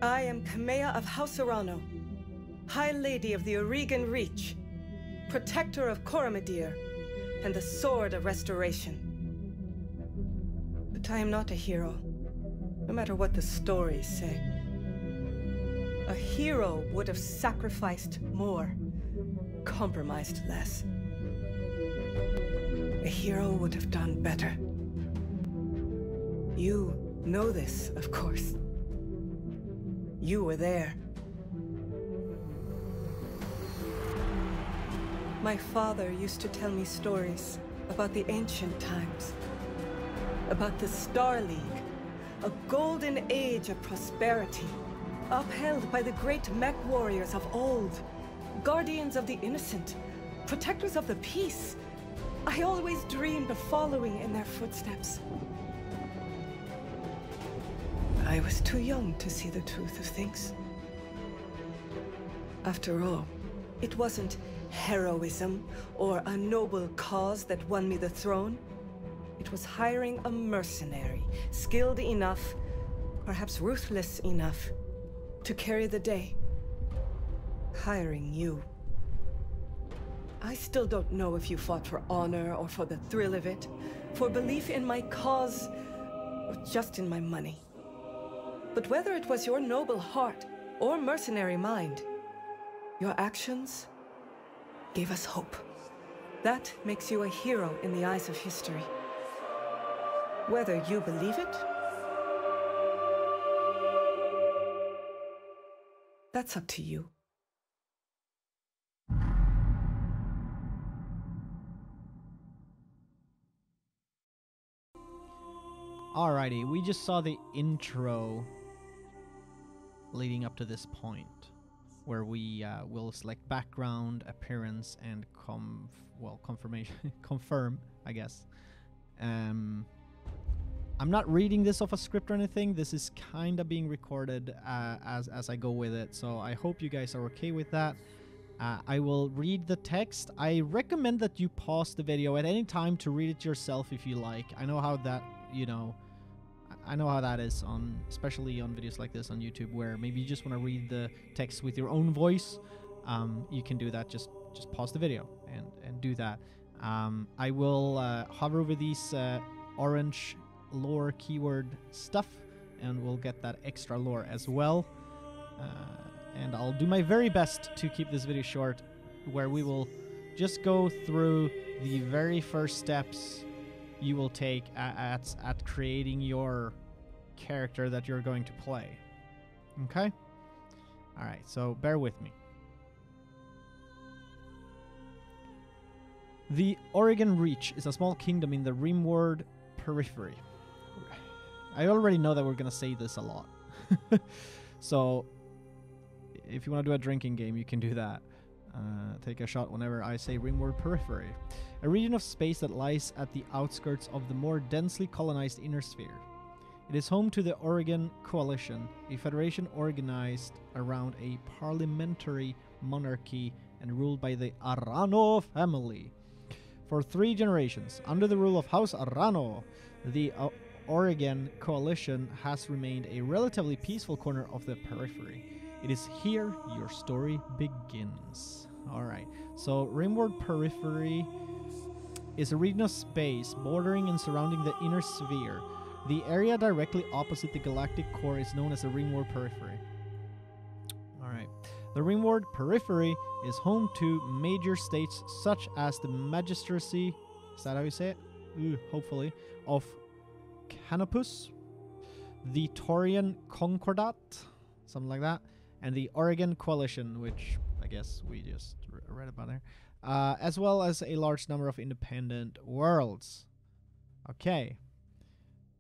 I am Kamea of House Arano, High Lady of the Oregon Reach, Protector of Coromadir, and the Sword of Restoration. But I am not a hero, no matter what the stories say. A hero would have sacrificed more, compromised less. A hero would have done better. You know this, of course. You were there. My father used to tell me stories about the ancient times, about the Star League, a golden age of prosperity, upheld by the great mech warriors of old, guardians of the innocent, protectors of the peace. I always dreamed of following in their footsteps. I was too young to see the truth of things. After all, it wasn't heroism or a noble cause that won me the throne. It was hiring a mercenary, skilled enough, perhaps ruthless enough, to carry the day. Hiring you. I still don't know if you fought for honor or for the thrill of it, for belief in my cause, or just in my money. But whether it was your noble heart or mercenary mind, your actions gave us hope. That makes you a hero in the eyes of history. Whether you believe it, that's up to you. Alrighty, we just saw the intro leading up to this point, where we will select background, appearance, and confirmation, confirm, I guess. I'm not reading this off a script or anything. This is kind of being recorded as I go with it, so I hope you guys are okay with that. I will read the text. I recommend that you pause the video at any time to read it yourself if you like. I know how that, you know, I know how that is on, especially on videos like this on YouTube, where maybe you just want to read the text with your own voice. You can do that. Just pause the video and do that. I will hover over these orange lore keyword stuff, and we'll get that extra lore as well. And I'll do my very best to keep this video short, where we will just go through the very first steps you will take at creating your character that you're going to play. Okay? Alright, so bear with me. The Oregon Reach is a small kingdom in the Rimworld periphery. I already know that we're going to say this a lot. So, if you want to do a drinking game, you can do that. Take a shot whenever I say Rimworld periphery. A region of space that lies at the outskirts of the more densely colonized inner sphere. It is home to the Oregon Coalition, a federation organized around a parliamentary monarchy and ruled by the Arano family. For 3 generations, under the rule of House Arano, the Oregon Coalition has remained a relatively peaceful corner of the periphery. It is here your story begins. Alright, so Rimworld Periphery is a region of space bordering and surrounding the inner sphere. The area directly opposite the galactic core is known as the Rimworld Periphery. Alright, the Rimworld Periphery is home to major states such as the Magistracy, is that how you say it? Hopefully, of Canopus, the Taurian Concordat, something like that, and the Oregon Coalition, which I guess we just read about there, as well as a large number of independent worlds. Okay.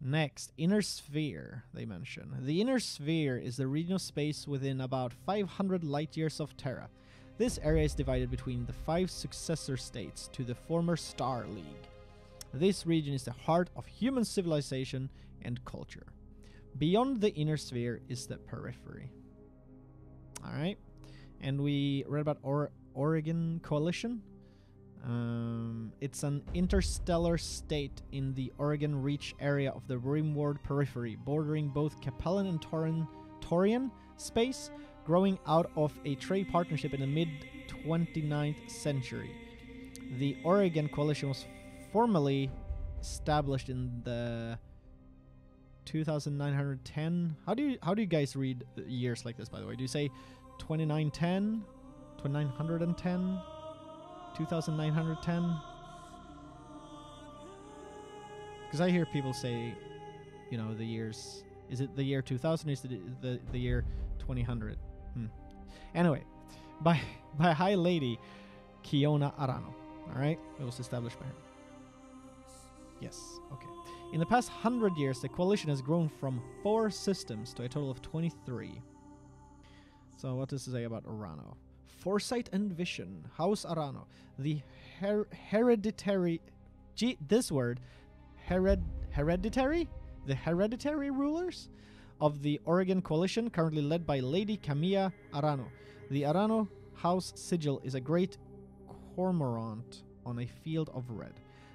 Next, Inner Sphere, they mention. The Inner Sphere is the region of space within about 500 light-years of Terra. This area is divided between the 5 successor states to the former Star League. This region is the heart of human civilization and culture. Beyond the Inner Sphere is the Periphery. Alright, and we read about Oregon Coalition. It's an interstellar state in the Oregon Reach area of the Rimworld periphery, bordering both Capellan and Taurian space, growing out of a trade partnership in the mid-29th century. The Oregon Coalition was formally established in the 2910. How do you guys read years like this, by the way? Do you say 2910, 2910, 2910? Because I hear people say, you know, the years. Is it the year 2000? Is it the year 2000? Anyway, by High Lady Kiona Arano. All right, it was established by her. Yes. Okay. In the past 100 years, the coalition has grown from 4 systems to a total of 23. So what does it say about Arano? Foresight and vision. House Arano. The hereditary... this word. Hereditary? The hereditary rulers of the Oregon Coalition, currently led by Lady Camilla Arano. The Arano House sigil is a great cormorant on a field of red.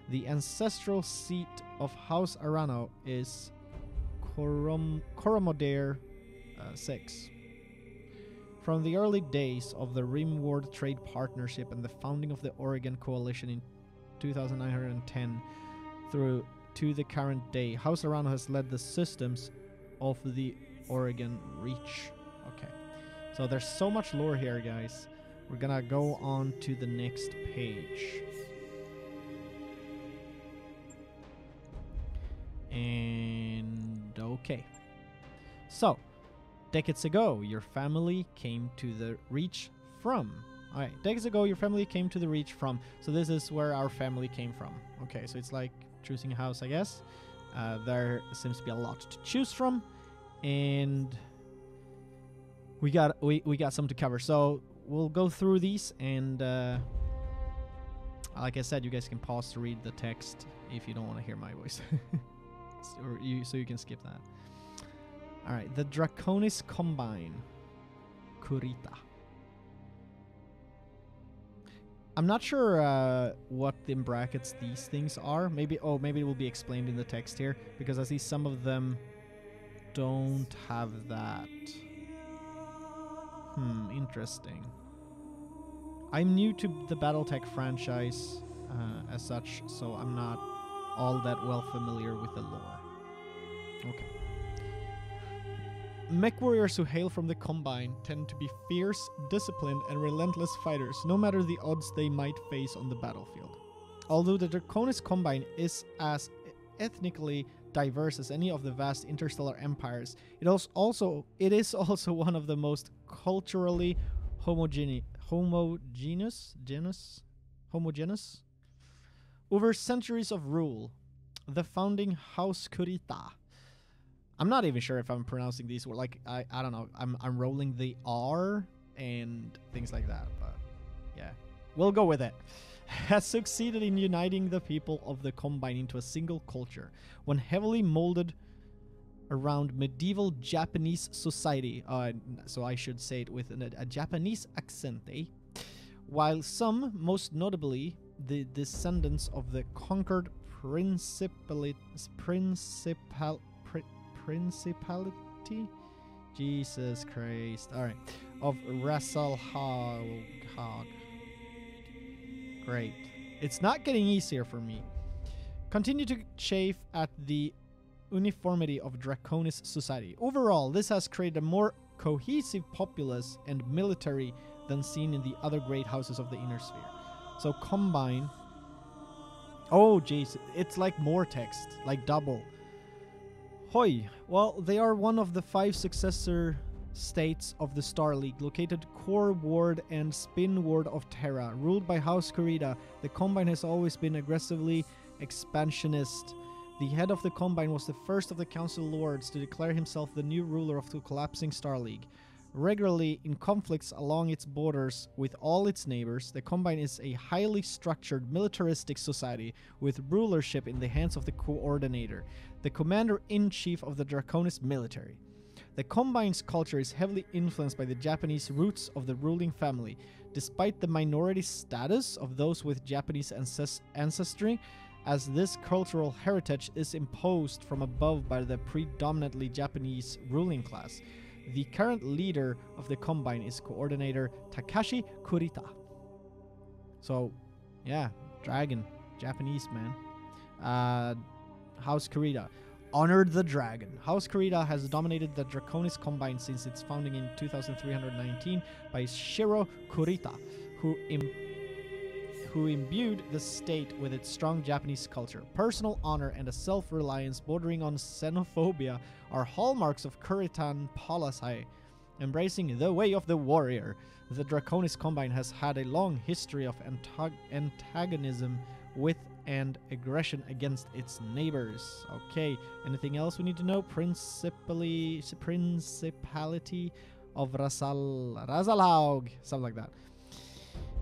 The ancestral seat of House Arano is Coromodere 6. From the early days of the Rimworld Trade Partnership and the founding of the Oregon Coalition in 2910 through to the current day, House Arano has led the systems of the Oregon Reach. Okay, so there's so much lore here, guys. We're gonna go on to the next page. And okay, so decades ago your family came to the Reach from. Alright, decades ago your family came to the Reach from. So this is where our family came from. Okay, so it's like choosing a house, I guess. There seems to be a lot to choose from, and we got some to cover. So we'll go through these, and like I said, you guys can pause to read the text if you don't want to hear my voice. So you can skip that. Alright, the Draconis Combine. Kurita. I'm not sure what in brackets these things are. Maybe it will be explained in the text here, because I see some of them don't have that. Interesting. I'm new to the Battletech franchise as such, so I'm not all that well familiar with the lore. Okay. Mech warriors who hail from the Combine tend to be fierce, disciplined, and relentless fighters, no matter the odds they might face on the battlefield. Although the Draconis Combine is as ethnically diverse as any of the vast interstellar empires, it is also one of the most culturally homogeneous. Over centuries of rule, the founding House Kurita. I'm not even sure if I'm pronouncing these words. Like I don't know. I'm rolling the R and things like that. But yeah, we'll go with it. Has succeeded in uniting the people of the Combine into a single culture, one heavily molded around medieval Japanese society. So I should say it with a Japanese accent, eh? While some, most notably the descendants of the conquered principality. Jesus Christ. Alright. Of Rasalhaug. Great. It's not getting easier for me. Continue to chafe at the uniformity of Draconis society. Overall, this has created a more cohesive populace and military than seen in the other great houses of the Inner Sphere. So Combine. Oh, jeez. It's like more text. Like double. Hoi. Well, they are one of the 5 successor states of the Star League, located core ward and spin ward of Terra. Ruled by House Kurita, the Combine has always been aggressively expansionist. The head of the Combine was the first of the Council Lords to declare himself the new ruler of the collapsing Star League. Regularly in conflicts along its borders with all its neighbors, the Combine is a highly structured militaristic society with rulership in the hands of the Coordinator, the Commander-in-Chief of the Draconis military. The Combine's culture is heavily influenced by the Japanese roots of the ruling family. despite the minority status of those with Japanese ancestry, as this cultural heritage is imposed from above by the predominantly Japanese ruling class. The current leader of the Combine is Coordinator Takashi Kurita. So, yeah, dragon. Japanese, man. House Kurita. Honored the Dragon. House Kurita has dominated the Draconis Combine since its founding in 2319 by Shiro Kurita, who imbued the state with its strong Japanese culture. Personal honor and a self-reliance bordering on xenophobia are hallmarks of Kuritan policy, embracing the way of the warrior. The Draconis Combine has had a long history of antagonism with and aggression against its neighbors. Okay, anything else we need to know? Principality of Razalhaug, something like that.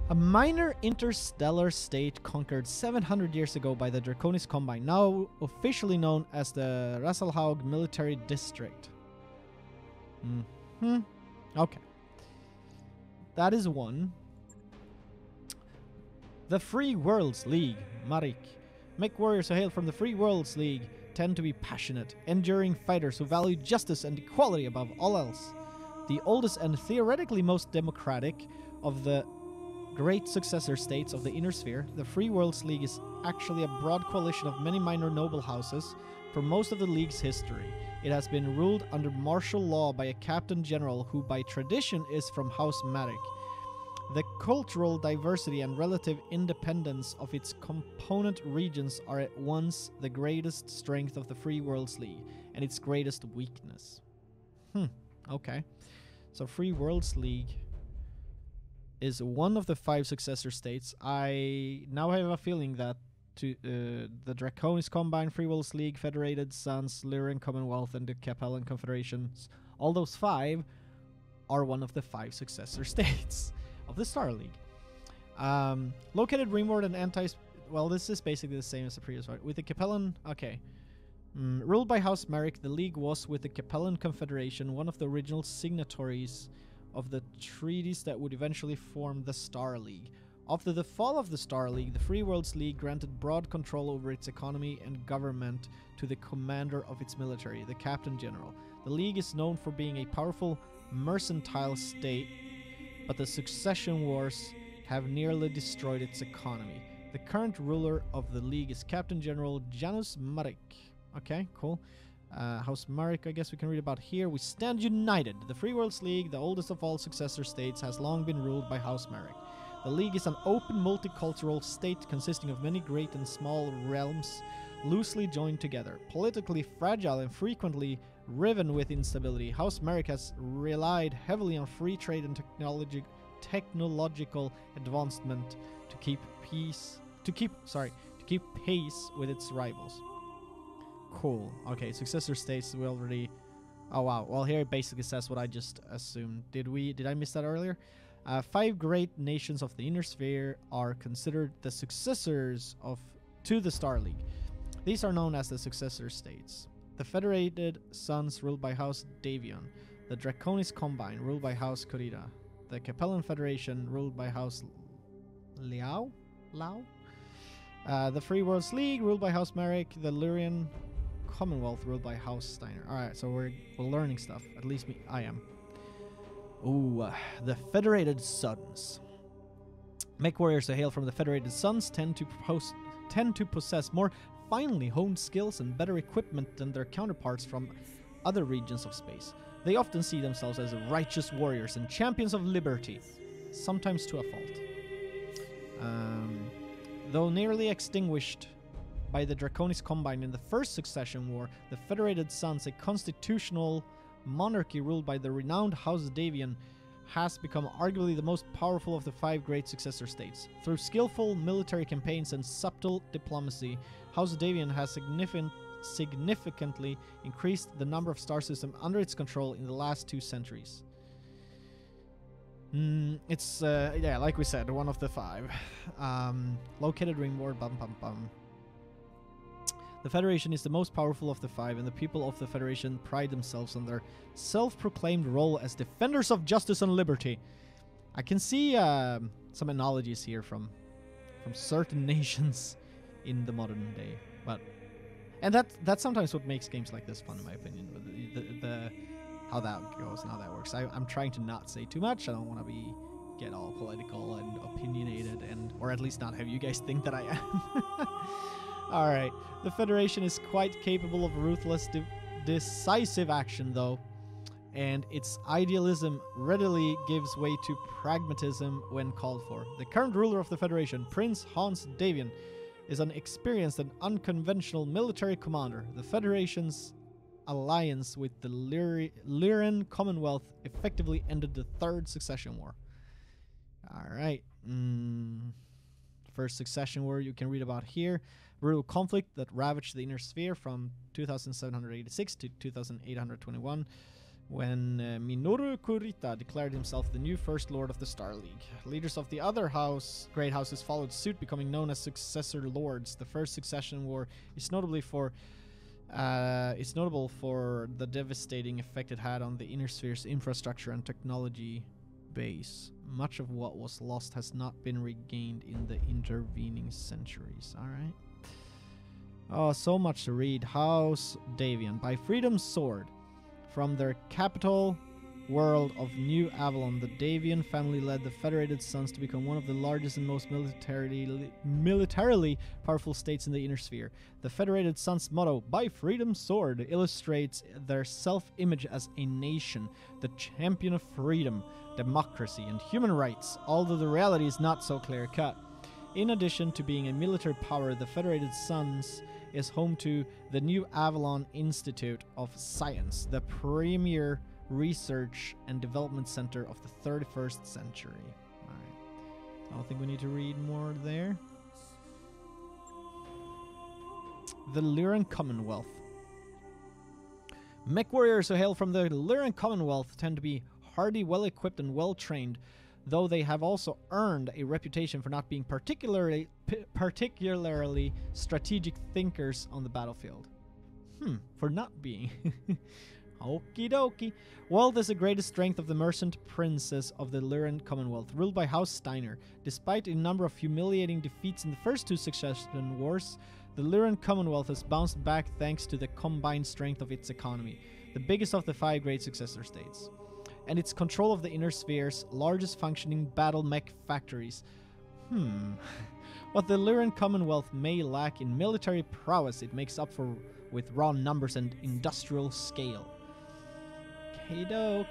A minor interstellar state conquered 700 years ago by the Draconis Combine, now officially known as the Razalhaug Military District. Okay. That is one. The Free Worlds League, Marik. Make warriors who hail from the Free Worlds League tend to be passionate, enduring fighters who value justice and equality above all else. The oldest and theoretically most democratic of the great successor states of the Inner Sphere, the Free Worlds League is actually a broad coalition of many minor noble houses for most of the League's history. It has been ruled under martial law by a captain general who by tradition is from House Marik. The cultural diversity and relative independence of its component regions are at once the greatest strength of the Free Worlds League and its greatest weakness. Okay. So Free Worlds League is one of the 5 successor states. I now have a feeling that the Draconis Combine, Free Worlds League, Federated Suns, Lyrian Commonwealth, and the Capellan Confederations, all those 5 are one of the 5 successor states of the Star League. Located Rimworld and well, this is basically the same as the previous one. With the Capellan, okay. Ruled by House Marik, the League was, with the Capellan Confederation, one of the original signatories of the treaties that would eventually form the Star League. After the fall of the Star League, the Free Worlds League granted broad control over its economy and government to the commander of its military, the Captain General. The League is known for being a powerful mercantile state, but the succession wars have nearly destroyed its economy. The current ruler of the League is Captain General Janus Marik. Okay, cool. House Marik, I guess we can read about here. We stand united. The Free Worlds League, the oldest of all successor states, has long been ruled by House Marik. The League is an open multicultural state consisting of many great and small realms loosely joined together. Politically fragile and frequently riven with instability, House Marik has relied heavily on free trade and technological advancement to keep pace with its rivals. Cool. Okay, successor states we already... Oh wow. Well, here it basically says what I just assumed. Did I miss that earlier? 5 great nations of the Inner Sphere are considered the successors to the Star League. These are known as the successor states. The Federated Suns, ruled by House Davion. The Draconis Combine, ruled by House Kurita. The Capellan Federation, ruled by House Lao? The Free Worlds League, ruled by House Marik. The Lyrian Commonwealth, ruled by House Steiner. Alright, so we're learning stuff. At least I am. Ooh, the Federated Suns. Mech warriors who hail from the Federated Suns tend to possess more finely honed skills and better equipment than their counterparts from other regions of space. They often see themselves as righteous warriors and champions of liberty, sometimes to a fault. Though nearly extinguished by the Draconis Combine in the First Succession War, the Federated Suns, a constitutional monarchy ruled by the renowned House Davion, has become arguably the most powerful of the 5 great successor states. Through skillful military campaigns and subtle diplomacy, House Davion has significantly increased the number of star systems under its control in the last 2 centuries. It's, yeah, like we said, one of the 5. Located Ringboard, bum bum bum. The Federation is the most powerful of the 5, and the people of the Federation pride themselves on their self-proclaimed role as defenders of justice and liberty. I can see some analogies here from certain nations in the modern day, and that's sometimes what makes games like this fun, in my opinion. The how that goes and how that works. I'm trying to not say too much. I don't want to get all political and opinionated, or at least not have you guys think that I am. All right, the Federation is quite capable of ruthless, decisive action, though, and its idealism readily gives way to pragmatism when called for. The current ruler of the Federation, Prince Hans Davian, is an experienced and unconventional military commander. The Federation's alliance with the Lyran Commonwealth effectively ended the Third Succession War. Alright. First Succession War you can read about here. Brutal conflict that ravaged the Inner Sphere from 2786 to 2821, when Minoru Kurita declared himself the new First Lord of the Star League. Leaders of the other great houses followed suit, becoming known as Successor Lords. The First Succession War is notable for the devastating effect it had on the Inner Sphere's infrastructure and technology base. Much of what was lost has not been regained in the intervening centuries. Alright. Oh, so much to read. House Davian. By Freedom's Sword. From their capital world of New Avalon, the Davian family led the Federated Sons to become one of the largest and most militarily powerful states in the Inner Sphere. The Federated Sons' motto, By Freedom's Sword, illustrates their self-image as a nation, the champion of freedom, democracy, and human rights, although the reality is not so clear-cut. In addition to being a military power, the Federated Sons is home to the New Avalon Institute of Science, the premier research and development center of the 31st century. Alright. I don't think we need to read more there. The Lyran Commonwealth. Mech warriors who hail from the Lyran Commonwealth tend to be hardy, well-equipped, and well-trained, though they have also earned a reputation for not being particularly strategic thinkers on the battlefield. For not being. Okie dokie. Wealth is the greatest strength of the merchant princes of the Lyran Commonwealth, ruled by House Steiner. Despite a number of humiliating defeats in the first two succession wars, the Lyran Commonwealth has bounced back thanks to the combined strength of its economy, the biggest of the 5 great successor states, and its control of the Inner Sphere's largest functioning battle mech factories. What the Lyran Commonwealth may lack in military prowess, it makes up for with raw numbers and industrial scale. K-doke.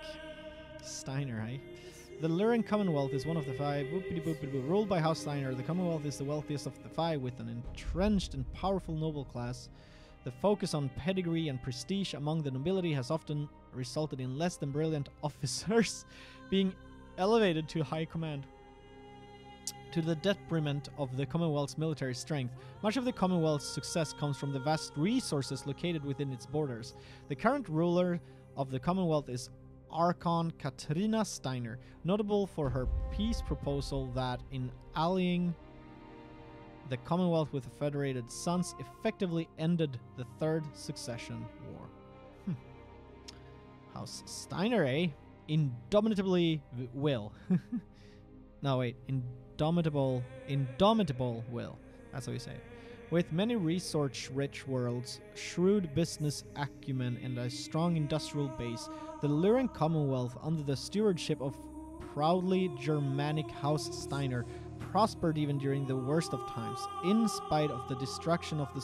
Steiner, eh? The Lyran Commonwealth is one of the 5 ruled by House Steiner. The Commonwealth is the wealthiest of the 5, with an entrenched and powerful noble class. The focus on pedigree and prestige among the nobility has often resulted in less than brilliant officers being elevated to high command, to the detriment of the Commonwealth's military strength. Much of the Commonwealth's success comes from the vast resources located within its borders. The current ruler of the Commonwealth is Archon Katrina Steiner, notable for her peace proposal that, in allying the Commonwealth with the Federated Sons, effectively ended the Third Succession War. House Steiner, eh? Indomitably will. No, wait. Indomitable will. That's how you say it. With many resource-rich worlds, shrewd business acumen, and a strong industrial base, the Lyran Commonwealth, under the stewardship of proudly Germanic House Steiner, prospered even during the worst of times, in spite of the destruction of the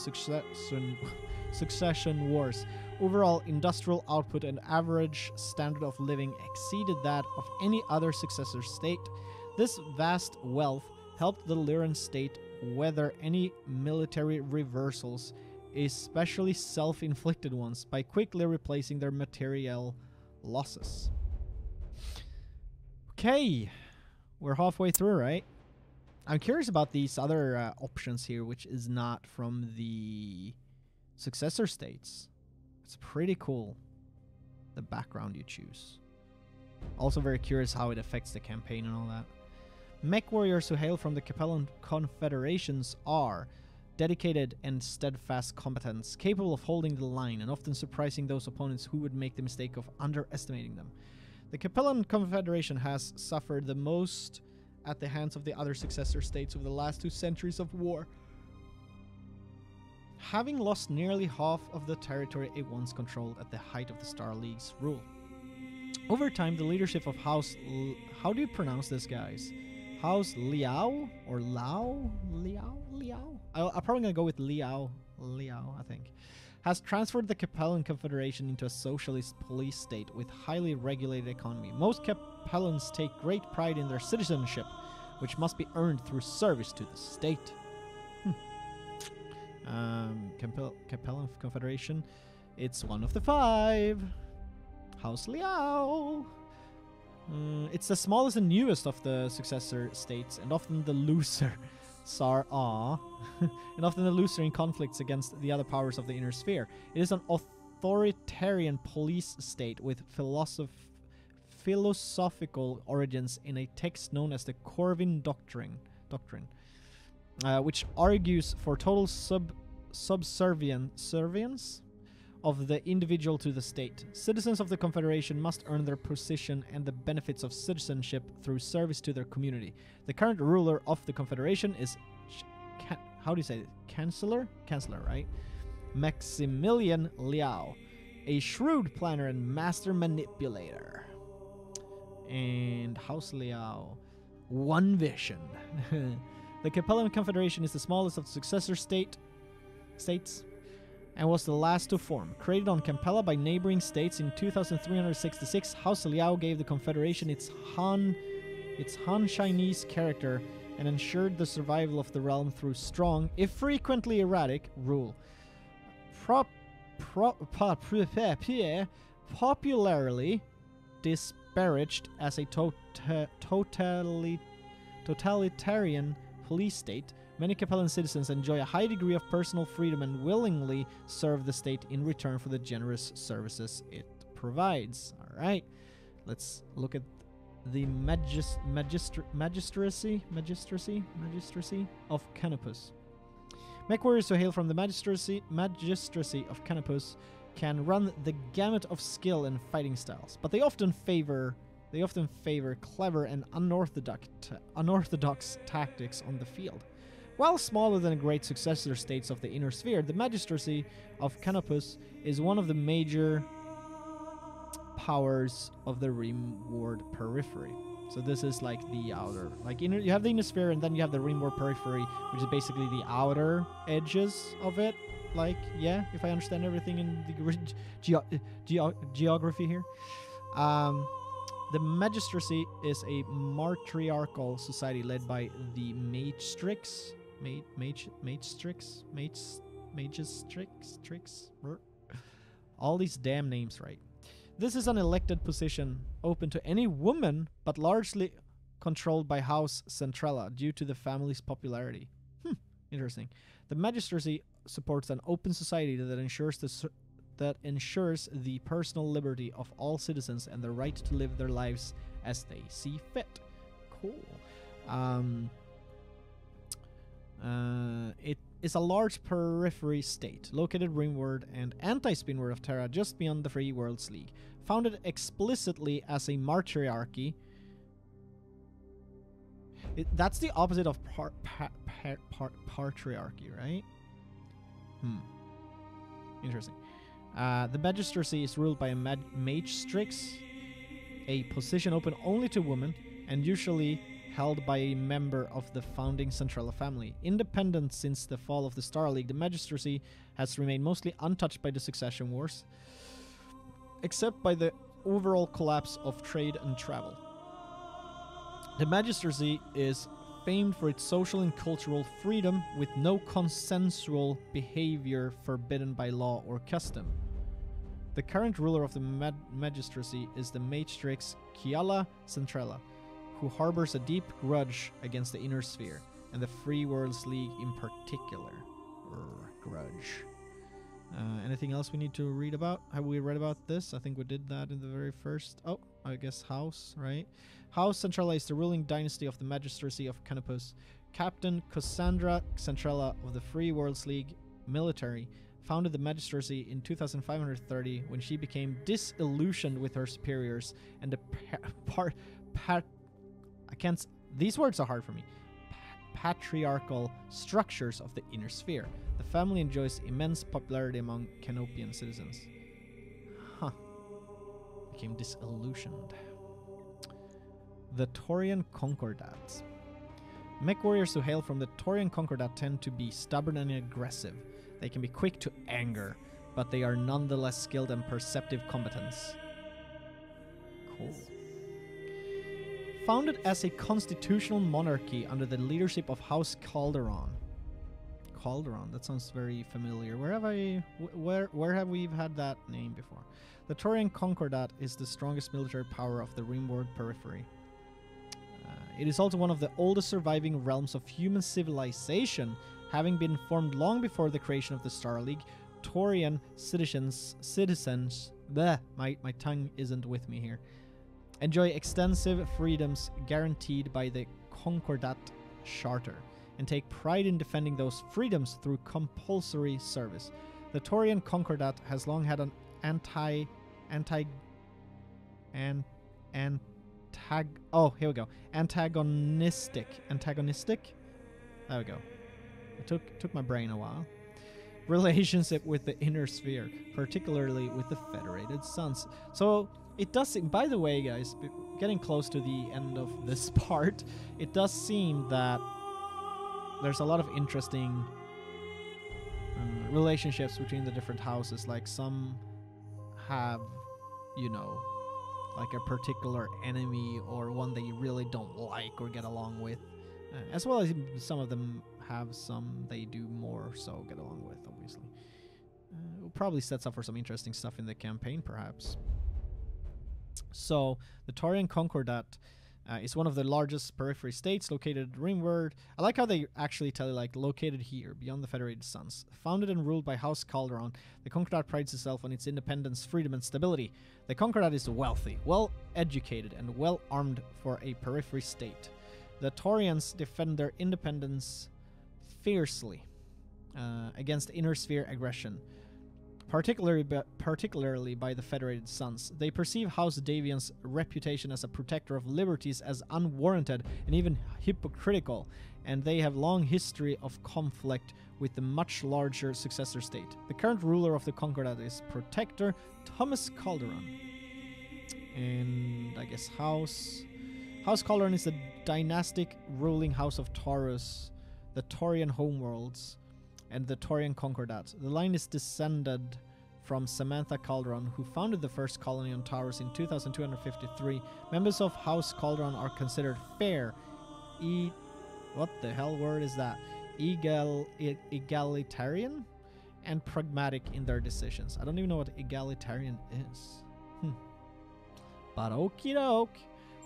succession wars. Overall industrial output and average standard of living exceeded that of any other successor state. This vast wealth helped the Lyran state weather any military reversals, especially self-inflicted ones, by quickly replacing their material losses. Okay, we're halfway through, right? I'm curious about these other options here, which is not from the successor states. It's pretty cool, the background you choose. Also very curious how it affects the campaign and all that. Mech warriors who hail from the Capellan confederations are dedicated and steadfast combatants, capable of holding the line and often surprising those opponents who would make the mistake of underestimating them. The Capellan Confederation has suffered the most at the hands of the other successor states over the last 2 centuries of war, having lost nearly half of the territory it once controlled at the height of the Star League's rule. Over time, the leadership of House... how do you pronounce this, guys? House Liao? Or Lao? Liao? I'm probably going to go with Liao, I think. Has transferred the Capellan Confederation into a socialist police state with highly regulated economy. Most Capellans take great pride in their citizenship, which must be earned through service to the state. Capellan Confederation. It's one of the 5. House Liao. It's the smallest and newest of the successor states, and often the loser. And often the loser in conflicts against the other powers of the inner sphere. It is an authoritarian police state with philosophical origins in a text known as the Corvin Doctrine, which argues for total subservience of the individual to the state. Citizens of the Confederation must earn their position and the benefits of citizenship through service to their community. The current ruler of the Confederation is, how do you say it? Chancellor, right? Maximilian Liao, a shrewd planner and master manipulator. And House Liao, one vision. The Capellan Confederation is the smallest of the successor states and was the last to form. Created on Campella by neighboring states in 2366, House Liao gave the Confederation its Han Chinese character and ensured the survival of the realm through strong, if frequently erratic, rule. Popularly disparaged as a totalitarian police state, many Capellan citizens enjoy a high degree of personal freedom and willingly serve the state in return for the generous services it provides. All right, let's look at the magistracy of Canopus. Mech warriors who hail from the magistracy of Canopus can run the gamut of skill and fighting styles, but they often favor clever and unorthodox tactics on the field. While smaller than the great successor states of the Inner Sphere, the Magistracy of Canopus is one of the major powers of the Rimward Periphery. So this is like the outer, you have the Inner Sphere and then you have the Rimward Periphery, which is basically the outer edges of it. If I understand everything in the geography here. The Magistracy is a matriarchal society led by the Magistrix. All these damn names, right? This is an elected position open to any woman, but largely controlled by House Centrella due to the family's popularity. Interesting. The Magistracy supports an open society that ensures the personal liberty of all citizens and the right to live their lives as they see fit. Cool. It is a large periphery state located rimward and anti-spinward of Terra, just beyond the Free Worlds League. Founded explicitly as a matriarchy. That's the opposite of patriarchy, right? Interesting. The Magistracy is ruled by a Magistrix, a position open only to women, and usually held by a member of the founding Centrella family. Independent since the fall of the Star League, the Magistracy has remained mostly untouched by the succession wars, except by the overall collapse of trade and travel. The Magistracy is famed for its social and cultural freedom, with no consensual behavior forbidden by law or custom. The current ruler of the Magistracy is the Magistrix Kiala Centrella, who harbors a deep grudge against the Inner Sphere, and the Free Worlds League in particular. Grudge. Anything else we need to read about? Have we read about this? I think we did that in the very first... Oh, I guess House, right? House Centrella is the ruling dynasty of the Magistracy of Canopus. Captain Cassandra Centrella of the Free Worlds League military founded the magistracy in 2530 when she became disillusioned with her superiors and the these words are hard for me. Patriarchal structures of the inner sphere. The family enjoys immense popularity among Canopian citizens. Huh. Became disillusioned. The Taurian Concordats. Mech warriors who hail from the Taurian Concordat tend to be stubborn and aggressive. They can be quick to anger, but they are nonetheless skilled and perceptive combatants. Cool. Founded as a constitutional monarchy under the leadership of House Calderon. Calderon, that sounds very familiar. Where have we had that name before? The Taurian Concordat is the strongest military power of the Rimworld periphery. It is also one of the oldest surviving realms of human civilization, having been formed long before the creation of the Star League. Taurian citizens, my tongue isn't with me here, enjoy extensive freedoms guaranteed by the Concordat Charter, and take pride in defending those freedoms through compulsory service. The Taurian Concordat has long had an antagonistic. There we go. It took my brain a while. Relationship with the inner sphere, particularly with the Federated Suns. So it does seem, by the way, guys, getting close to the end of this part, it does seem that there's a lot of interesting relationships between the different houses. Like some have, you know, like a particular enemy or one they really don't like or get along with, as well as some of them have some they do more so get along with, obviously. It probably sets up for some interesting stuff in the campaign, perhaps. So, the Taurian Concordat is one of the largest periphery states located at Rimworld. I like how they actually tell you, like, located here, beyond the Federated Suns. Founded and ruled by House Calderon, the Concordat prides itself on its independence, freedom, and stability. The Concordat is wealthy, well-educated, and well-armed for a periphery state. The Taurians defend their independence fiercely against inner sphere aggression, particularly by the Federated Suns. They perceive House Davian's reputation as a protector of liberties as unwarranted and even hypocritical, and they have long history of conflict with the much larger successor state. The current ruler of the Concordat is Protector Thomas Calderon. And I guess House Calderon is the dynastic ruling house of Taurus, the Taurian homeworlds, and the Taurian Concordat. The line is descended from Samantha Calderon, who founded the first colony on Taurus in 2253. Members of House Calderon are considered fair, what the hell word is that? Egalitarian and pragmatic in their decisions. I don't even know what egalitarian is. But okie doke.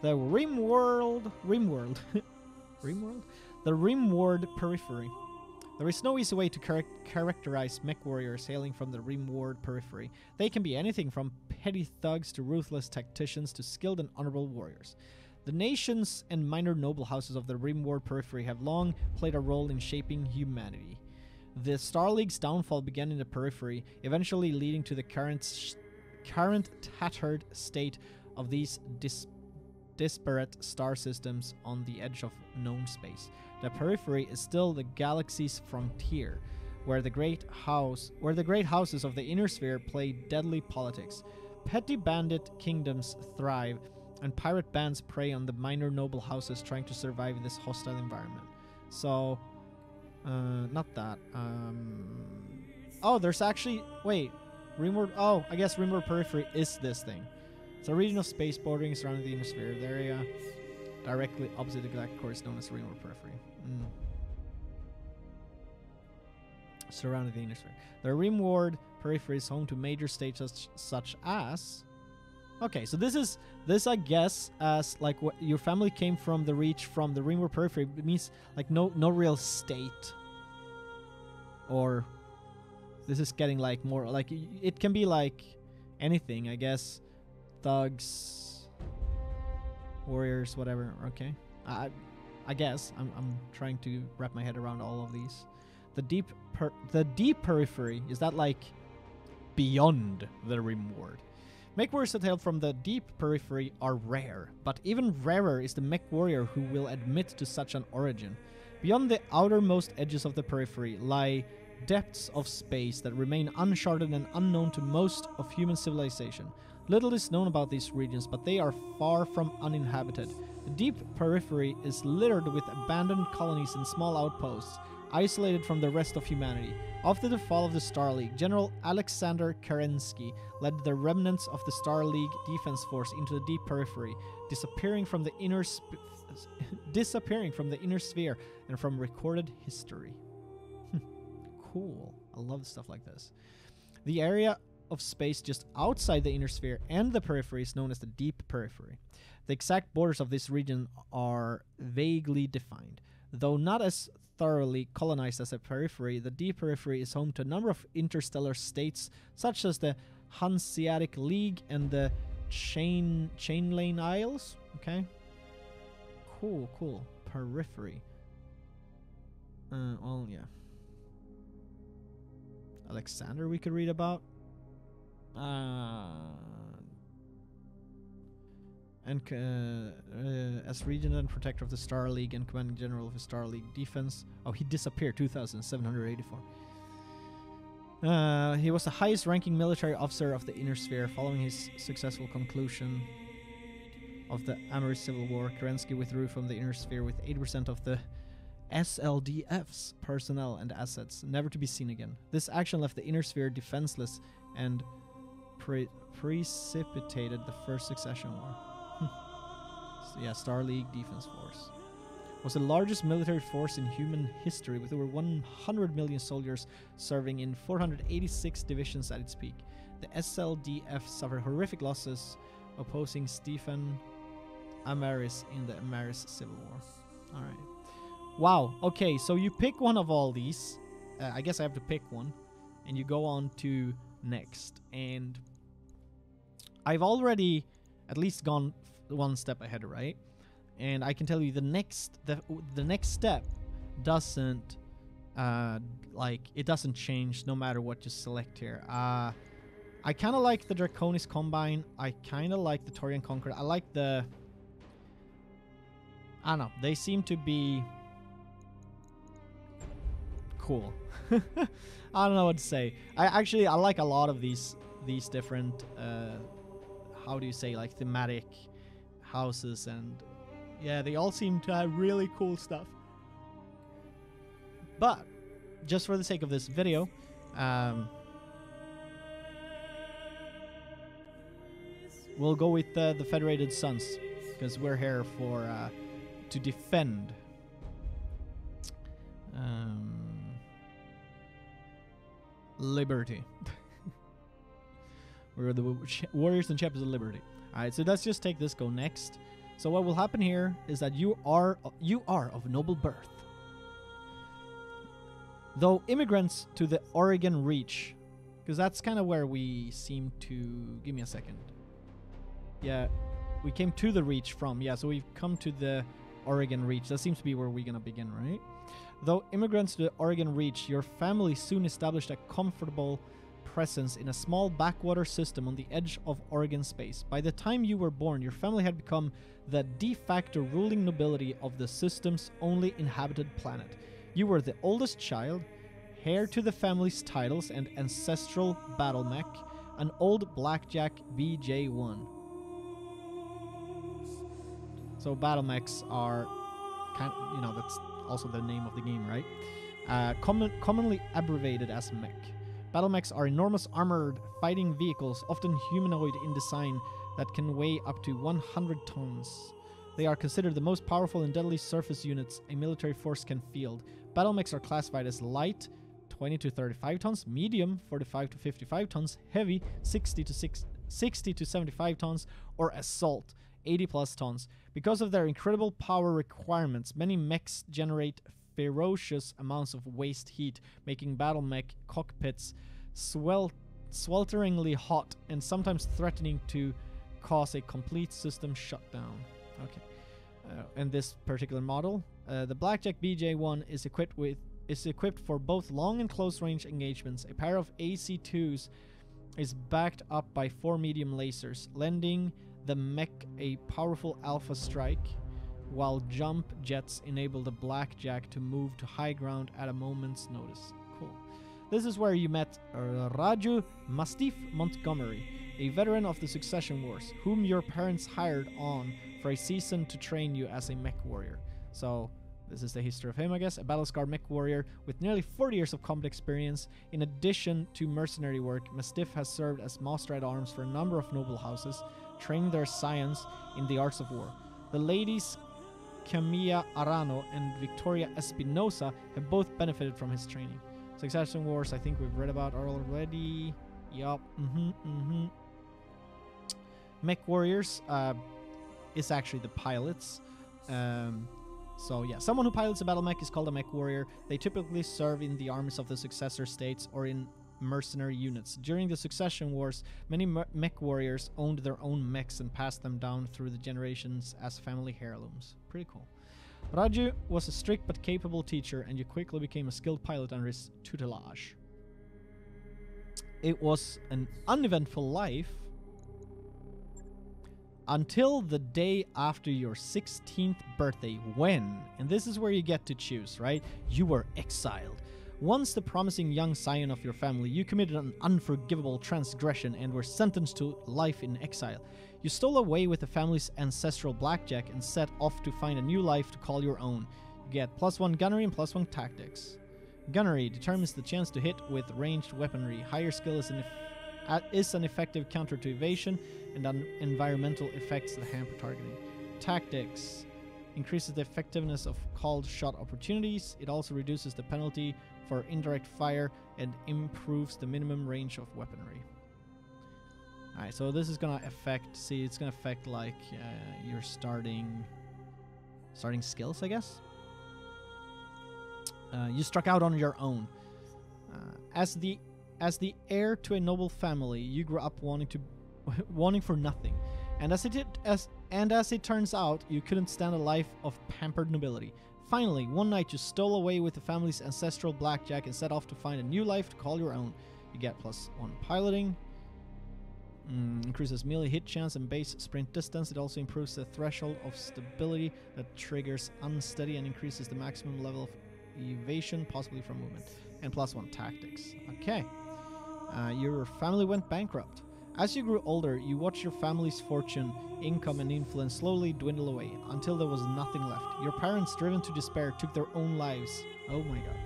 The Rimworld? The Rimworld periphery. There is no easy way to characterize mech warriors hailing from the Rimworld periphery. They can be anything from petty thugs to ruthless tacticians to skilled and honorable warriors. The nations and minor noble houses of the Rimworld periphery have long played a role in shaping humanity. The Star League's downfall began in the periphery, eventually leading to the current tattered state of these disparate star systems on the edge of known space. The periphery is still the galaxy's frontier, where the great houses of the inner sphere play deadly politics. Petty bandit kingdoms thrive, and pirate bands prey on the minor noble houses trying to survive in this hostile environment. So, not that. Oh, there's actually, wait, Rimworld. Oh, I guess Rimworld periphery is this thing. It's a region of space bordering surrounding the inner sphere. The area directly opposite the galactic core is known as the Rimworld periphery. Surrounding the inner sphere. The Rimworld periphery is home to major states such as... Okay, so this I guess as like what your family came from the reach from the Rimworld periphery. It means like no real state. Or this is getting like more like it can be like anything, I guess. Thugs, warriors, whatever. Okay, I guess I'm trying to wrap my head around all of these. The deep periphery, is that like beyond the rim world? Mech warriors that hail from the deep periphery are rare, but even rarer is the mech warrior who will admit to such an origin. Beyond the outermost edges of the periphery lie depths of space that remain uncharted and unknown to most of human civilization. Little is known about these regions, but they are far from uninhabited. The deep periphery is littered with abandoned colonies and small outposts, isolated from the rest of humanity. After the fall of the Star League, General Alexander Kerensky led the remnants of the Star League defense force into the deep periphery, disappearing from the inner sphere and from recorded history. Cool. I love stuff like this. The area of space just outside the inner sphere and the periphery is known as the deep periphery. The exact borders of this region are vaguely defined. Though not as thoroughly colonized as the periphery, the deep periphery is home to a number of interstellar states, such as the Hanseatic League and the Chainlane Isles. Okay. Cool. Periphery. Well, yeah. Alexander we could read about. As regent and protector of the Star League and commanding general of the Star League defense. Oh, he disappeared 2784. He was the highest ranking military officer of the Inner Sphere. Following his successful conclusion of the Ameris Civil War, Kerensky withdrew from the Inner Sphere with 80% of the SLDF's personnel and assets, never to be seen again. This action left the Inner Sphere defenseless and precipitated the First Succession War. So yeah, Star League Defense Force was the largest military force in human history, with over 100 million soldiers serving in 486 divisions at its peak. The SLDF suffered horrific losses, opposing Stephen Amaris in the Amaris Civil War. Alright. Wow, okay, so you pick one of all these. I guess I have to pick one. And you go on to next. And I've already at least gone one step ahead, right? And I can tell you the next step doesn't it doesn't change no matter what you select here. I kind of like the Draconis Combine. I kind of like the Torian Conqueror. I like the... I don't know. They seem to be cool. I don't know what to say. I like a lot of these different how do you say, like, thematic houses, and yeah, they all seem to have really cool stuff. But just for the sake of this video, we'll go with the Federated Sons, because we're here for to defend liberty. We're the warriors and champions of liberty. Alright, so let's just take this go next. So what will happen here is that you are of noble birth. Though immigrants to the Oregon Reach, because that's kind of where we seem to... Give me a second. Yeah, we came to the Reach from. Yeah, so we've come to the Oregon Reach. That seems to be where we're going to begin, right? Though immigrants to the Oregon Reach, your family soon established a comfortable presence in a small backwater system on the edge of Oregon space. By the time you were born, your family had become the de facto ruling nobility of the system's only inhabited planet. You were the oldest child, heir to the family's titles and ancestral battle mech, an old blackjack BJ-1. So battle mechs are kind of, you know, that's also the name of the game, right? Commonly abbreviated as mech. Battle mechs are enormous armored fighting vehicles, often humanoid in design, that can weigh up to 100 tons. They are considered the most powerful and deadly surface units a military force can field. Battle mechs are classified as light, 20 to 35 tons, medium, 45 to 55 tons, heavy, 60 to 75 tons, or assault, 80 plus tons. Because of their incredible power requirements, many mechs generate ferocious amounts of waste heat, making battle mech cockpits swelteringly hot and sometimes threatening to cause a complete system shutdown. Okay. And this particular model, the Blackjack BJ-1 is is equipped for both long and close range engagements. A pair of AC-2s is backed up by 4 medium lasers, lending the mech a powerful alpha strike, while jump jets enable the Blackjack to move to high ground at a moment's notice. Cool. This is where you met Raju Mastif Montgomery, a veteran of the Succession Wars, whom your parents hired on for a season to train you as a mech warrior. So, this is the history of him, I guess. A battle-scarred mech warrior with nearly 40 years of combat experience. In addition to mercenary work, Mastiff has served as master at arms for a number of noble houses, training their scions in the arts of war. The ladies Camilla Arano and Victoria Espinosa have both benefited from his training. Succession Wars, I think we've read about already. Yup. Mech warriors is actually the pilots. So yeah, someone who pilots a battle mech is called a mech warrior. They typically serve in the armies of the successor states or in mercenary units. During the Succession Wars, many mech warriors owned their own mechs and passed them down through the generations as family heirlooms. Pretty cool. Raju was a strict but capable teacher, and you quickly became a skilled pilot under his tutelage. It was an uneventful life until the day after your 16th birthday, when, and this is where you get to choose, right? You were exiled. Once the promising young scion of your family, you committed an unforgivable transgression and were sentenced to life in exile. You stole away with the family's ancestral blackjack and set off to find a new life to call your own. You get +1 gunnery and +1 tactics. Gunnery determines the chance to hit with ranged weaponry. Higher skill is an effective counter to evasion and environmental effects that hamper targeting. Tactics increases the effectiveness of called shot opportunities. It also reduces the penalty for indirect fire and improves the minimum range of weaponry. Alright, so this is gonna affect, see, it's gonna affect like your starting skills, I guess. You struck out on your own. As the heir to a noble family, you grew up wanting for nothing, and as it turns out, you couldn't stand a life of pampered nobility. Finally, one night you stole away with the family's ancestral blackjack and set off to find a new life to call your own. You get +1 piloting. Increases melee hit chance and base sprint distance. It also improves the threshold of stability that triggers unsteady and increases the maximum level of evasion, possibly from movement. And +1 tactics. Okay. Your family went bankrupt. As you grew older, you watched your family's fortune, income, and influence slowly dwindle away until there was nothing left. Your parents, driven to despair, took their own lives. Oh my god.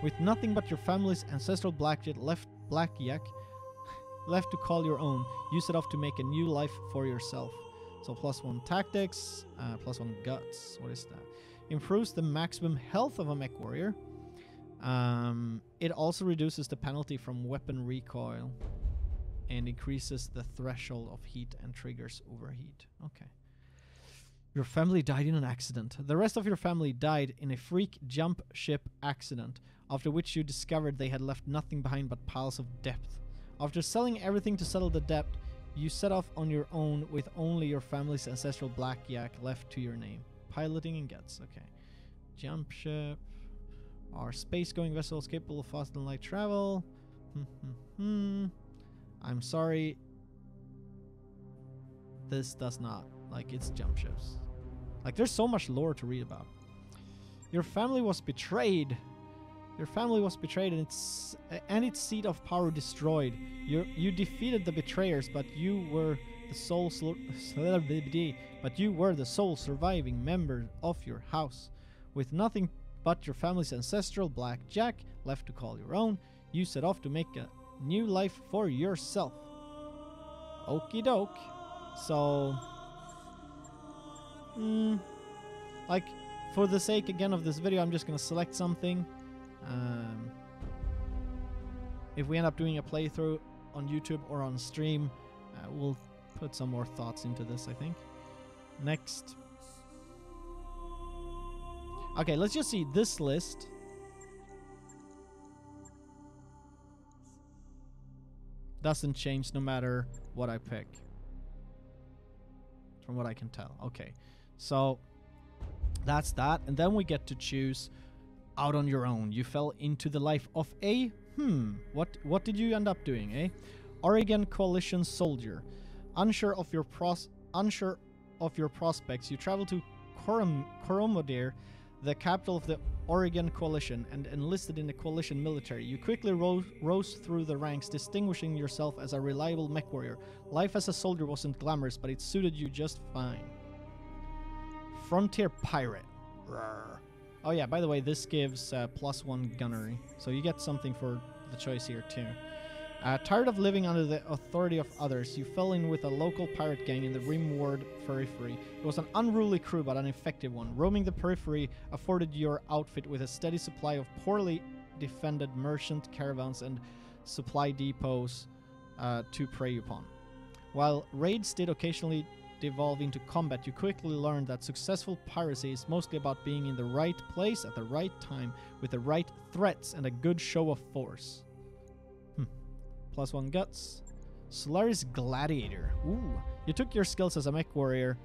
With nothing but your family's ancestral blackjack left to call your own, you set off to make a new life for yourself. So +1 tactics, +1 guts. What is that? Improves the maximum health of a mech warrior. It also reduces the penalty from weapon recoil and increases the threshold of heat and triggers overheat. Okay. Your family died in an accident. The rest of your family died in a freak jump ship accident, after which you discovered they had left nothing behind but piles of debt. After selling everything to settle the debt, you set off on your own with only your family's ancestral blackjack left to your name. Piloting and guts. Okay. Jump ship. Are space-going vessels capable of fast and light travel? I'm sorry. This does not. Like, it's jump ships. Like, there's so much lore to read about. Your family was betrayed. Your family was betrayed and its seat of power destroyed. You defeated the betrayers, but you were the sole surviving member of your house. With nothing but your family's ancestral blackjack left to call your own, you set off to make a new life for yourself. Okie doke. So, like, for the sake again of this video, I'm just gonna select something. If we end up doing a playthrough on YouTube or on stream, we'll put some more thoughts into this, I think. Next. Okay, let's just see this list. Doesn't change no matter what I pick. From what I can tell. Okay, so that's that. And then we get to choose out on your own. You fell into the life of a... What did you end up doing, eh? Oregon Coalition soldier. Unsure of your prospects, you travel to Coromodere, the capital of the Oregon Coalition, and enlisted in the Coalition military. You quickly rose through the ranks, distinguishing yourself as a reliable mech warrior. Life as a soldier wasn't glamorous, but it suited you just fine. Frontier Pirate. Rawr. Oh yeah, by the way, this gives +1 gunnery, so you get something for the choice here too. Tired of living under the authority of others, you fell in with a local pirate gang in the Rimward Periphery. It was an unruly crew, but an effective one. Roaming the periphery afforded your outfit with a steady supply of poorly defended merchant caravans and supply depots to prey upon. While raids did occasionally devolve into combat, you quickly learned that successful piracy is mostly about being in the right place at the right time with the right threats and a good show of force. +1 guts. Solaris Gladiator. Ooh. You took your skills as a mech warrior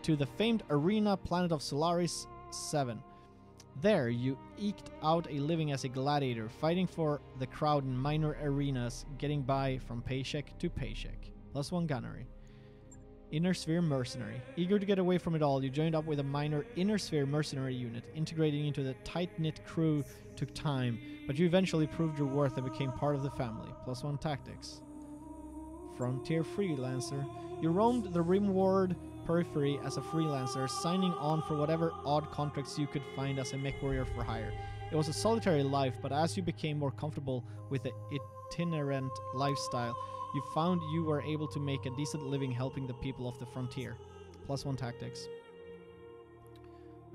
to the famed arena planet of Solaris 7. There, you eked out a living as a gladiator, fighting for the crowd in minor arenas, getting by from paycheck to paycheck. +1 gunnery. Inner Sphere Mercenary. Eager to get away from it all, you joined up with a minor Inner Sphere Mercenary unit. Integrating into the tight-knit crew took time, but you eventually proved your worth and became part of the family. +1 tactics. Frontier Freelancer. You roamed the Rimward Periphery as a freelancer, signing on for whatever odd contracts you could find as a mech warrior for hire. It was a solitary life, but as you became more comfortable with the itinerant lifestyle, you found you were able to make a decent living helping the people of the frontier. +1 tactics.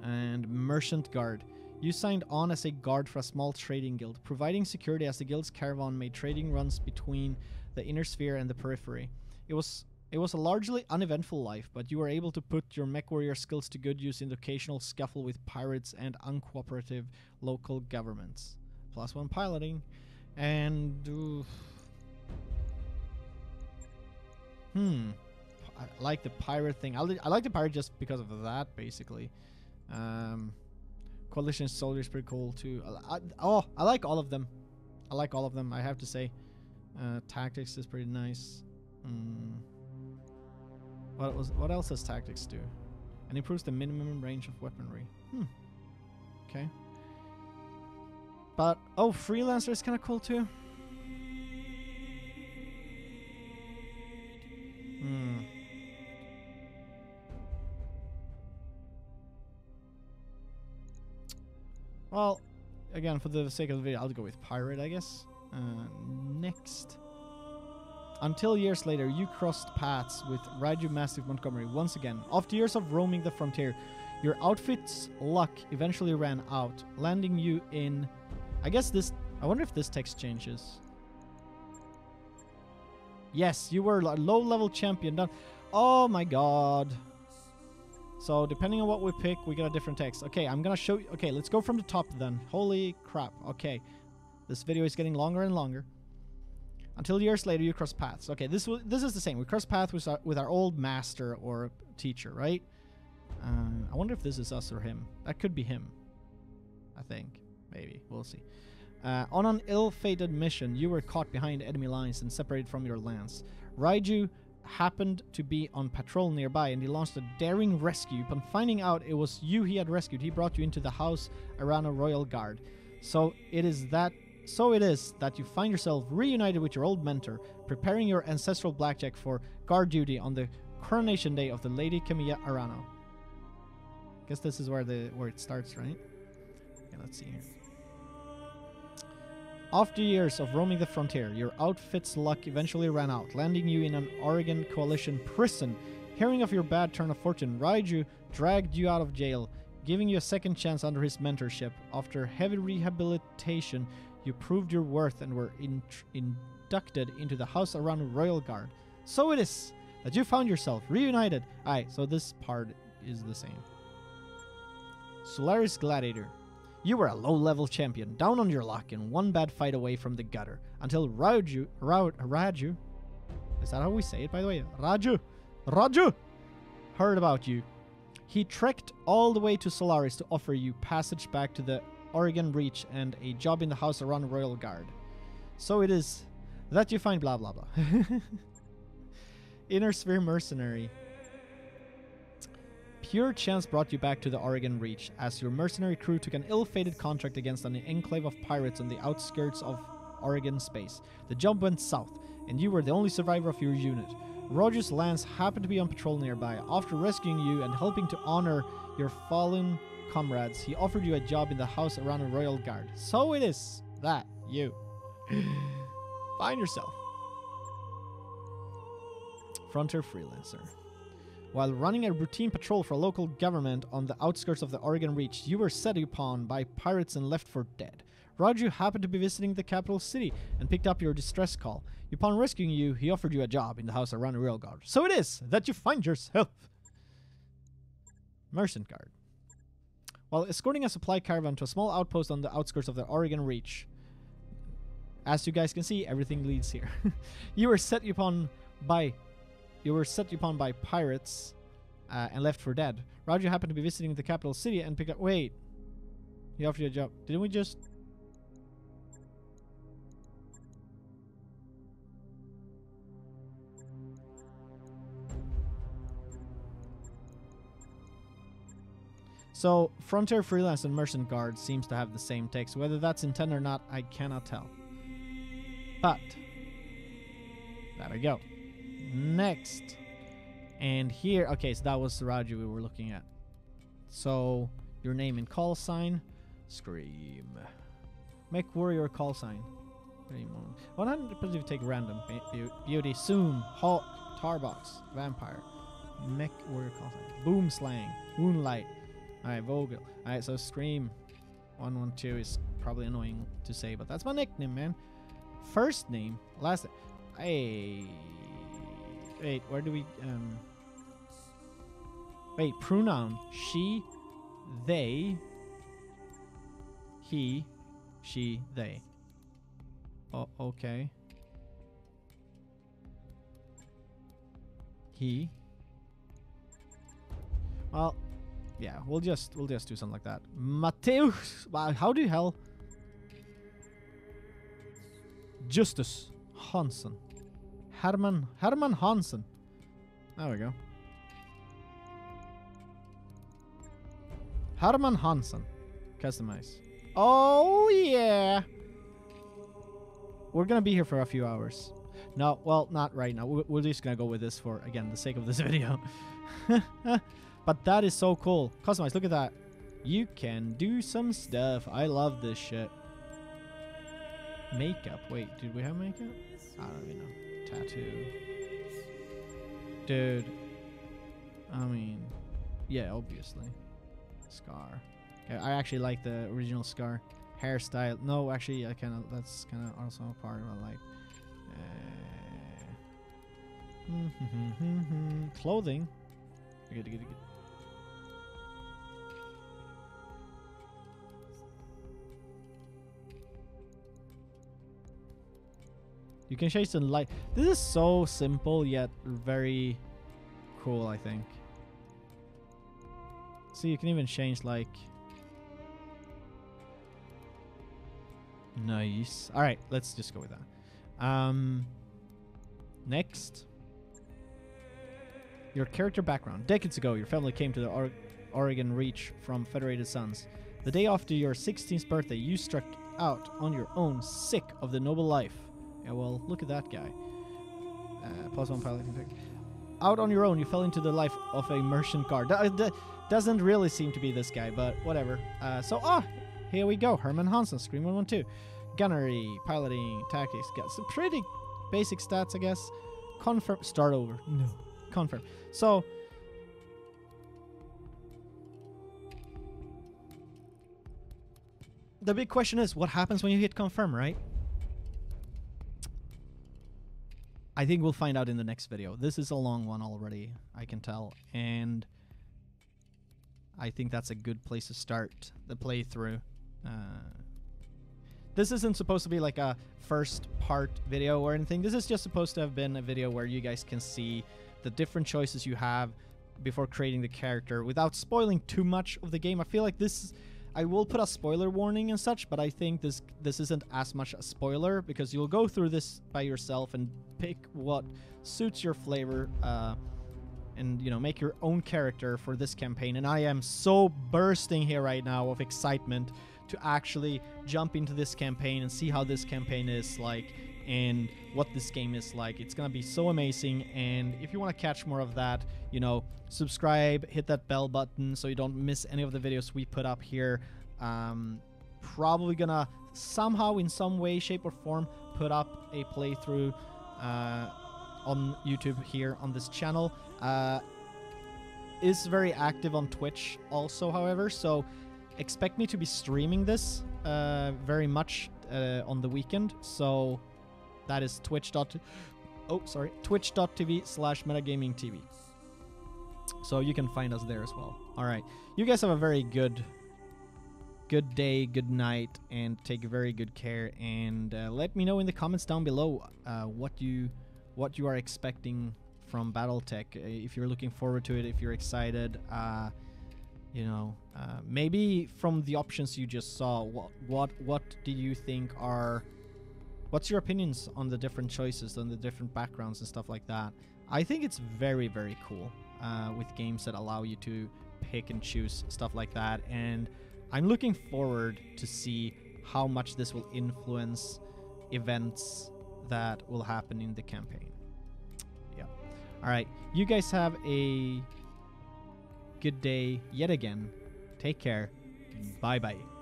And Merchant Guard. You signed on as a guard for a small trading guild, providing security as the guild's caravan made trading runs between the inner sphere and the periphery. It was a largely uneventful life, but you were able to put your mech warrior skills to good use in the occasional scuffle with pirates and uncooperative local governments. +1 piloting. And... I like the pirate thing. I like the pirate just because of that, basically. Coalition soldier is pretty cool too. I like all of them. I have to say. Tactics is pretty nice. What else does tactics do? And improves the minimum range of weaponry. Okay. But freelancer is kind of cool too. Well, again, for the sake of the video, I'll go with pirate, I guess. Next. Until years later, you crossed paths with Raju Massive Montgomery once again. After years of roaming the frontier, your outfit's luck eventually ran out, landing you in... I wonder if this text changes. Yes, you were a low-level champion. Oh my god. So, depending on what we pick, we get a different text. Okay, I'm gonna show you... Okay, let's go from the top then. Holy crap. Okay. This video is getting longer and longer. Until years later, you cross paths. Okay, this is the same. We cross paths with our old master or teacher, right? I wonder if this is us or him. That could be him. I think. Maybe. We'll see. On an ill-fated mission, you were caught behind enemy lines and separated from your lance. Raiju happened to be on patrol nearby, and he launched a daring rescue. Upon finding out it was you he had rescued, he brought you into the house around a royal guard. So it is that you find yourself reunited with your old mentor, preparing your ancestral blackjack for guard duty on the coronation day of the Lady Camilla Arano. Guess this is where it starts, right? Okay, let's see here. After years of roaming the frontier, your outfit's luck eventually ran out, landing you in an Oregon Coalition prison. Hearing of your bad turn of fortune, Raiju dragged you out of jail, giving you a second chance under his mentorship. After heavy rehabilitation, you proved your worth and were inducted into the House Arano Royal Guard. So it is that you found yourself reunited. Alright, so this part is the same. Solaris Gladiator. You were a low-level champion, down on your luck, and one bad fight away from the gutter, until Raju, is that how we say it, by the way? Raju, heard about you. He trekked all the way to Solaris to offer you passage back to the Oregon Reach and a job in the house around Royal Guard. So it is that you find blah blah blah. Inner Sphere Mercenary. Pure chance brought you back to the Oregon Reach as your mercenary crew took an ill-fated contract against an enclave of pirates on the outskirts of Oregon space. The job went south, and you were the only survivor of your unit. Rogers Lance happened to be on patrol nearby. After rescuing you and helping to honor your fallen comrades, he offered you a job in the house around a Royal Guard. So it is that you find yourself. Frontier Freelancer. While running a routine patrol for local government on the outskirts of the Oregon Reach, you were set upon by pirates and left for dead. Roger happened to be visiting the capital city and picked up your distress call. Upon rescuing you, he offered you a job in the house around the Royal Guard. So it is that you find yourself. Merchant Guard. While escorting a supply caravan to a small outpost on the outskirts of the Oregon Reach, as you guys can see, everything leads here. You were set upon by pirates and left for dead. Roger happened to be visiting the capital city and picked up... Wait. He offered you a job. Didn't we just... So, Frontier Freelance and Merchant Guard seems to have the same text. Whether that's intent or not, I cannot tell. But, there we go. Next. And here, okay, so that was the Raju we were looking at. So, your name and call sign. Scream. Mech Warrior call sign. 100% take random. Beauty, Soon, Hawk, Tarbox, Vampire. Mech Warrior call sign. Boom Slang, Moonlight. Alright, Vogel. Alright, so Scream 112 is probably annoying to say, but that's my nickname, man. First name, last name. Hey. Wait, where do we wait, pronoun. She, they, he, she, they. Oh, okay. He. Well, yeah, we'll just do something like that. Mateus. Wow, how the hell? Justus Hansen. Herman Hansen. There we go. Herman Hansen. Customize. Oh yeah. We're gonna be here for a few hours. No, well, not right now. We're just gonna go with this for, again, the sake of this video. But that is so cool. Customize, look at that. You can do some stuff. I love this shit. Makeup. Wait, did we have makeup? I don't even know. Tattoo. Dude. I mean, yeah, obviously. Scar. Okay, I actually like the original Scar. Hairstyle. No, actually, that's kind of also a part of what I like. Clothing. Good. You can change the light. This is so simple yet very cool, I think. See, you can even change like... Nice. Alright, let's just go with that. Next. Your character background. Decades ago, your family came to the Oregon Reach from Federated Suns. The day after your 16th birthday, you struck out on your own, sick of the noble life. Yeah, well, look at that guy. +1 piloting pick. Out on your own, you fell into the life of a merchant guard. That doesn't really seem to be this guy, but whatever. Here we go. Herman Hansen, Scream 112. Gunnery, piloting, tactics. Got some pretty basic stats, I guess. Confirm. Start over. No. Confirm. So, the big question is, what happens when you hit confirm, right? I think we'll find out in the next video. This is a long one already, I can tell. And I think that's a good place to start the playthrough. This isn't supposed to be like a first part video or anything. This is just supposed to have been a video where you guys can see the different choices you have before creating the character without spoiling too much of the game. I feel like this... I will put a spoiler warning and such, but I think this isn't as much a spoiler because you'll go through this by yourself and pick what suits your flavor, and you know, make your own character for this campaign. And I am so bursting here right now of excitement to actually jump into this campaign and see how this campaign is like and what this game is like. It's gonna be so amazing. And if you want to catch more of that, you know, subscribe, hit that bell button so you don't miss any of the videos we put up here. Probably gonna somehow, in some way, shape or form, put up a playthrough on YouTube here on this channel. Is very active on Twitch also, however, so expect me to be streaming this very much on the weekend. So that is twitch.tv/Metagamingtv. So you can find us there as well. All right, you guys have a very good day, good night, and take very good care. And let me know in the comments down below what you are expecting from Battletech. If you're looking forward to it, if you're excited, you know, maybe from the options you just saw, what do you think are? What's your opinions on the different choices, on the different backgrounds and stuff like that? I think it's very, very cool with games that allow you to pick and choose stuff like that. And I'm looking forward to see how much this will influence events that will happen in the campaign. Yeah. All right. You guys have a good day yet again. Take care. Bye-bye.